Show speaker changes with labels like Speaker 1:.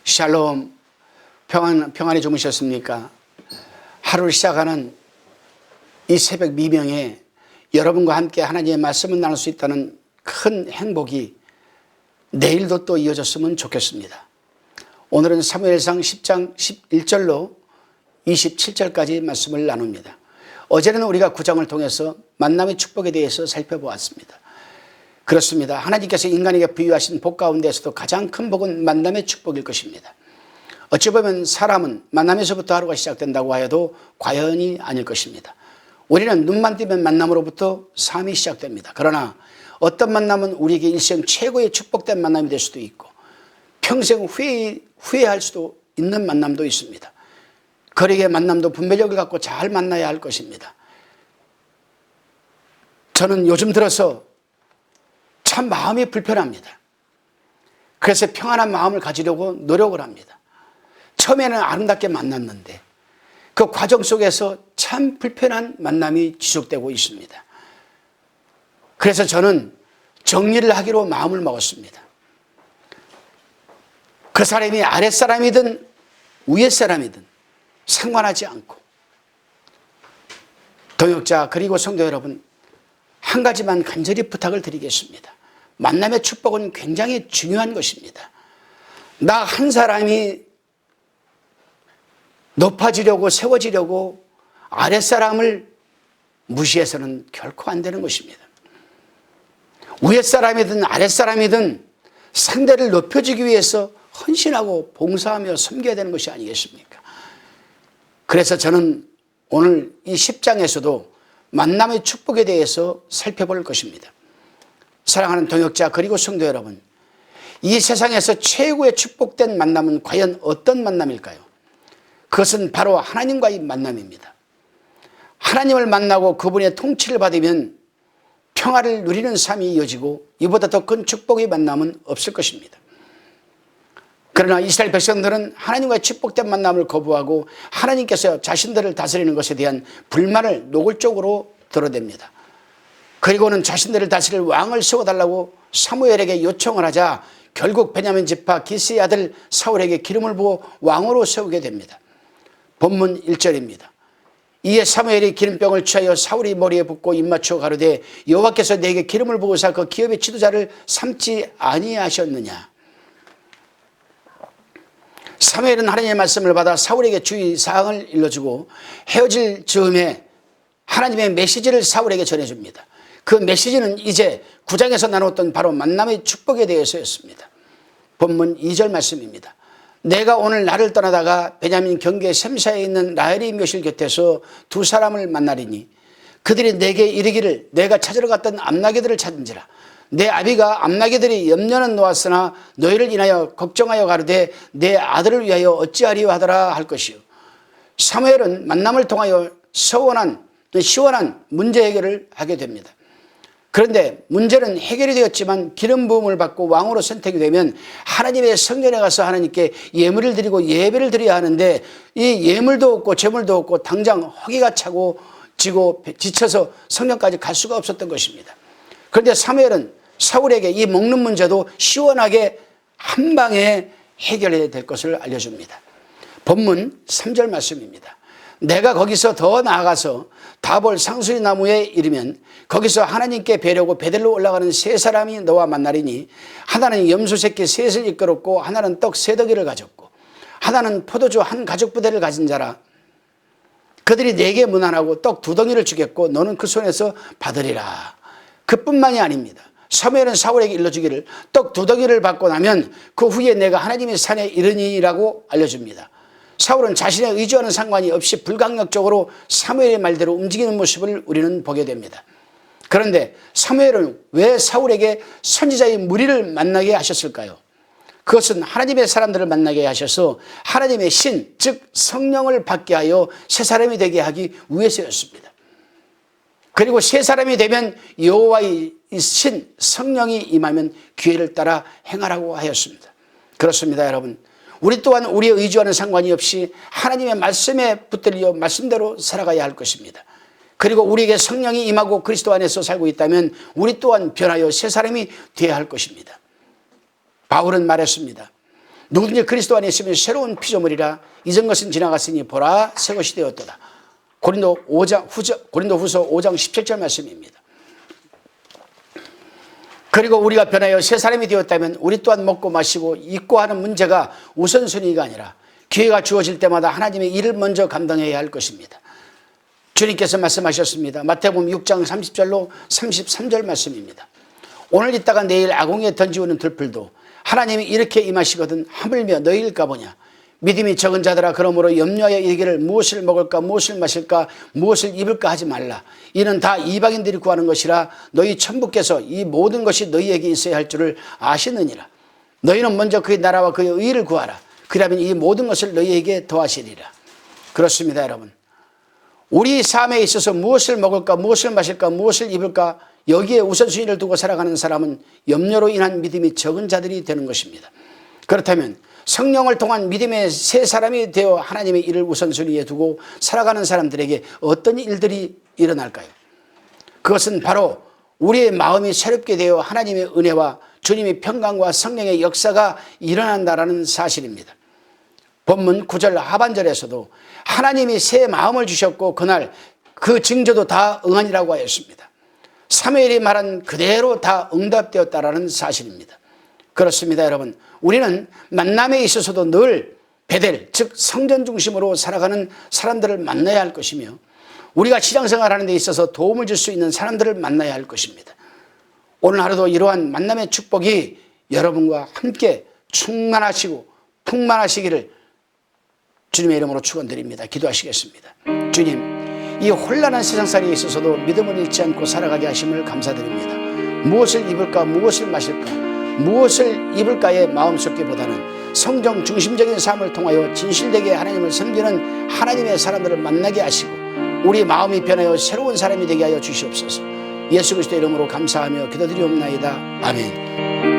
Speaker 1: 샬롬, 평안히 주무셨습니까? 하루를 시작하는 이 새벽 미명에 여러분과 함께 하나님의 말씀을 나눌 수 있다는 큰 행복이 내일도 또 이어졌으면 좋겠습니다. 오늘은 사무엘상 10장 11절로 27절까지 말씀을 나눕니다. 어제는 우리가 9장을 통해서 만남의 축복에 대해서 살펴보았습니다. 그렇습니다. 하나님께서 인간에게 부여하신 복 가운데서도 가장 큰 복은 만남의 축복일 것입니다. 어찌 보면 사람은 만남에서부터 하루가 시작된다고 하여도 과연이 아닐 것입니다. 우리는 눈만 뜨면 만남으로부터 삶이 시작됩니다. 그러나 어떤 만남은 우리에게 일생 최고의 축복된 만남이 될 수도 있고 평생 후회할 수도 있는 만남도 있습니다. 거리의 만남도 분별력을 갖고 잘 만나야 할 것입니다. 저는 요즘 들어서 참 마음이 불편합니다. 그래서 평안한 마음을 가지려고 노력을 합니다. 처음에는 아름답게 만났는데 그 과정 속에서 참 불편한 만남이 지속되고 있습니다. 그래서 저는 정리를 하기로 마음을 먹었습니다. 그 사람이 아랫사람이든 위에사람이든 상관하지 않고 동역자 그리고 성도 여러분, 한 가지만 간절히 부탁을 드리겠습니다. 만남의 축복은 굉장히 중요한 것입니다. 나 한 사람이 높아지려고 세워지려고 아랫사람을 무시해서는 결코 안 되는 것입니다. 위에사람이든 아랫사람이든 상대를 높여주기 위해서 헌신하고 봉사하며 섬겨야 되는 것이 아니겠습니까? 그래서 저는 오늘 이 10장에서도 만남의 축복에 대해서 살펴볼 것입니다. 사랑하는 동역자 그리고 성도 여러분, 이 세상에서 최고의 축복된 만남은 과연 어떤 만남일까요? 그것은 바로 하나님과의 만남입니다. 하나님을 만나고 그분의 통치를 받으면 평화를 누리는 삶이 이어지고 이보다 더 큰 축복의 만남은 없을 것입니다. 그러나 이스라엘 백성들은 하나님과의 축복된 만남을 거부하고 하나님께서 자신들을 다스리는 것에 대한 불만을 노골적으로 드러냅니다. 그리고는 자신들을 다스릴 왕을 세워달라고 사무엘에게 요청을 하자 결국 베냐민 지파 기스의 아들 사울에게 기름을 부어 왕으로 세우게 됩니다. 본문 1절입니다. 이에 사무엘이 기름병을 취하여 사울이 머리에 붓고 입맞추어 가로되 여호와께서 내게 기름을 부으사 그 기업의 지도자를 삼지 아니하셨느냐. 사무엘은 하나님의 말씀을 받아 사울에게 주의사항을 일러주고 헤어질 즈음에 하나님의 메시지를 사울에게 전해줍니다. 그 메시지는 이제 9장에서 나눴던 바로 만남의 축복에 대해서였습니다. 본문 2절 말씀입니다. 내가 오늘 나를 떠나다가 베냐민 경계 셈사에 있는 라헬의 묘실 곁에서 두 사람을 만나리니 그들이 내게 이르기를 내가 찾으러 갔던 암나귀들을 찾은지라. 내 아비가 암나귀들이 염려는 놓았으나 너희를 인하여 걱정하여 가로되 내 아들을 위하여 어찌하리요 하더라 할 것이요. 사무엘은 만남을 통하여 시원한 문제 해결을 하게 됩니다. 그런데 문제는 해결이 되었지만 기름 부음을 받고 왕으로 선택이 되면 하나님의 성전에 가서 하나님께 예물을 드리고 예배를 드려야 하는데 이 예물도 없고 제물도 없고 당장 허기가 차고 지고 지쳐서 성전까지 갈 수가 없었던 것입니다. 그런데 사무엘은 사울에게 이 먹는 문제도 시원하게 한 방에 해결해야 될 것을 알려줍니다. 본문 3절 말씀입니다. 내가 거기서 더 나아가서 다볼 상수리 나무에 이르면 거기서 하나님께 뵈려고 베델로 올라가는 세 사람이 너와 만나리니 하나는 염소 새끼 셋을 이끌었고 하나는 떡 세 덩이를 가졌고 하나는 포도주 한 가죽 부대를 가진 자라. 그들이 내게 문안하고 떡 두 덩이를 주겠고 너는 그 손에서 받으리라. 그뿐만이 아닙니다. 사무엘은 사울에게 일러주기를 떡 두 덩이를 받고 나면 그 후에 내가 하나님의 산에 이르니라고 알려줍니다. 사울은 자신의 의지와는 상관이 없이 불강력적으로 사무엘의 말대로 움직이는 모습을 우리는 보게 됩니다. 그런데 사무엘은 왜 사울에게 선지자의 무리를 만나게 하셨을까요? 그것은 하나님의 사람들을 만나게 하셔서 하나님의 신, 즉 성령을 받게 하여 새 사람이 되게 하기 위해서였습니다. 그리고 새 사람이 되면 여호와의 신, 성령이 임하면 기회를 따라 행하라고 하였습니다. 그렇습니다, 여러분. 우리 또한 우리의 의지와는 상관이 없이 하나님의 말씀에 붙들려 말씀대로 살아가야 할 것입니다. 그리고 우리에게 성령이 임하고 그리스도 안에서 살고 있다면 우리 또한 변하여 새 사람이 되어야 할 것입니다. 바울은 말했습니다. 누구든지 그리스도 안에 있으면 새로운 피조물이라 이전 것은 지나갔으니 보라 새 것이 되었도다. 고린도후서 5장 17절 말씀입니다. 그리고 우리가 변하여 새 사람이 되었다면 우리 또한 먹고 마시고 입고 하는 문제가 우선순위가 아니라 기회가 주어질 때마다 하나님의 일을 먼저 감당해야 할 것입니다. 주님께서 말씀하셨습니다. 마태복음 6장 30절로 33절 말씀입니다. 오늘 있다가 내일 아궁이에 던지우는 들풀도 하나님이 이렇게 임하시거든 하물며 너희일까 보냐. 믿음이 적은 자들아 그러므로 염려하여 이르기를 무엇을 먹을까 무엇을 마실까 무엇을 입을까 하지 말라. 이는 다 이방인들이 구하는 것이라 너희 천부께서 이 모든 것이 너희에게 있어야 할 줄을 아시느니라. 너희는 먼저 그의 나라와 그의 의를 구하라. 그러면 이 모든 것을 너희에게 더하시리라. 그렇습니다, 여러분. 우리 삶에 있어서 무엇을 먹을까 무엇을 마실까 무엇을 입을까 여기에 우선순위를 두고 살아가는 사람은 염려로 인한 믿음이 적은 자들이 되는 것입니다. 그렇다면 성령을 통한 믿음의 새 사람이 되어 하나님의 일을 우선순위에 두고 살아가는 사람들에게 어떤 일들이 일어날까요? 그것은 바로 우리의 마음이 새롭게 되어 하나님의 은혜와 주님의 평강과 성령의 역사가 일어난다는 사실입니다. 본문 9절 하반절에서도 하나님이 새 마음을 주셨고 그날 그 징조도 다 응하니라고 하였습니다. 사무엘이 말한 그대로 다 응답되었다라는 사실입니다. 그렇습니다, 여러분. 우리는 만남에 있어서도 늘 베델, 즉 성전 중심으로 살아가는 사람들을 만나야 할 것이며 우리가 신앙생활하는 데 있어서 도움을 줄 수 있는 사람들을 만나야 할 것입니다. 오늘 하루도 이러한 만남의 축복이 여러분과 함께 충만하시고 풍만하시기를 주님의 이름으로 축원드립니다. 기도하시겠습니다. 주님, 이 혼란한 세상살이에 있어서도 믿음을 잃지 않고 살아가게 하심을 감사드립니다. 무엇을 입을까 무엇을 마실까 무엇을 입을까의 마음속기보다는 성정 중심적인 삶을 통하여 진실되게 하나님을 섬기는 하나님의 사람들을 만나게 하시고 우리 마음이 변하여 새로운 사람이 되게 하여 주시옵소서. 예수 그리스도의 이름으로 감사하며 기도드리옵나이다. 아멘.